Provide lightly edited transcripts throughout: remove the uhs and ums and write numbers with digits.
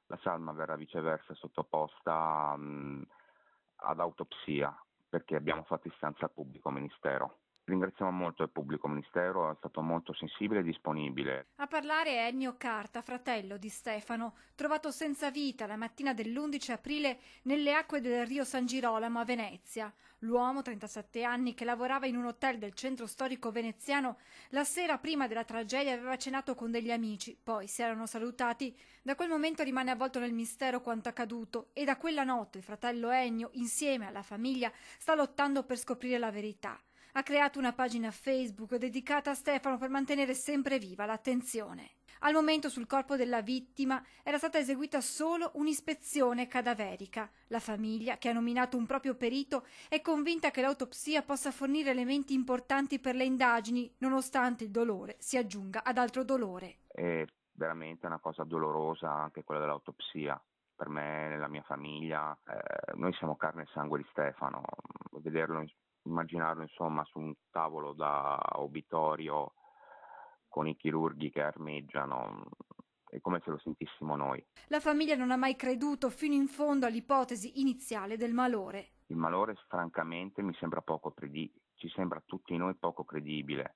La salma verrà viceversa sottoposta ad autopsia, perché abbiamo fatto istanza al pubblico ministero. Ringraziamo molto il pubblico ministero, è stato molto sensibile e disponibile. A parlare è Ennio Carta, fratello di Stefano, trovato senza vita la mattina dell'11 aprile nelle acque del Rio San Girolamo a Venezia. L'uomo, 37 anni, che lavorava in un hotel del centro storico veneziano, la sera prima della tragedia aveva cenato con degli amici, poi si erano salutati. Da quel momento rimane avvolto nel mistero quanto accaduto e da quella notte il fratello Ennio, insieme alla famiglia, sta lottando per scoprire la verità. Ha creato una pagina Facebook dedicata a Stefano per mantenere sempre viva l'attenzione. Al momento sul corpo della vittima era stata eseguita solo un'ispezione cadaverica. La famiglia, che ha nominato un proprio perito, è convinta che l'autopsia possa fornire elementi importanti per le indagini, nonostante il dolore si aggiunga ad altro dolore. È veramente una cosa dolorosa anche quella dell'autopsia. Per me, nella mia famiglia, noi siamo carne e sangue di Stefano. Vederlo, immaginarlo insomma su un tavolo da obitorio con i chirurghi che armeggiano, è come se lo sentissimo noi. La famiglia non ha mai creduto fino in fondo all'ipotesi iniziale del malore. Il malore francamente mi sembra ci sembra a tutti noi poco credibile.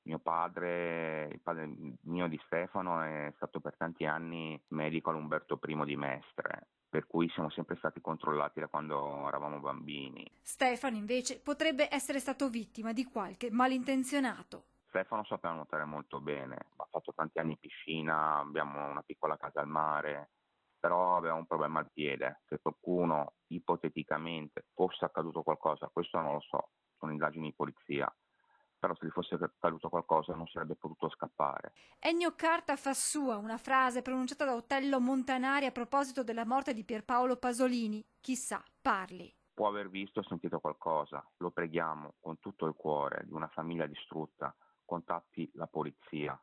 Mio padre, il padre mio di Stefano, è stato per tanti anni medico all'Umberto I di Mestre, per cui siamo sempre stati controllati da quando eravamo bambini. Stefano, invece, potrebbe essere stato vittima di qualche malintenzionato. Stefano sapeva nuotare molto bene, ha fatto tanti anni in piscina, abbiamo una piccola casa al mare, però aveva un problema al piede. Se qualcuno ipoteticamente fosse accaduto qualcosa, questo non lo so, sono indagini di polizia, però se gli fosse accaduto qualcosa non sarebbe potuto scappare. Ennio Carta fa sua una frase pronunciata da Otello Montanari a proposito della morte di Pierpaolo Pasolini. Chissà, parli. Può aver visto o sentito qualcosa, lo preghiamo con tutto il cuore, di una famiglia distrutta, contatti la polizia.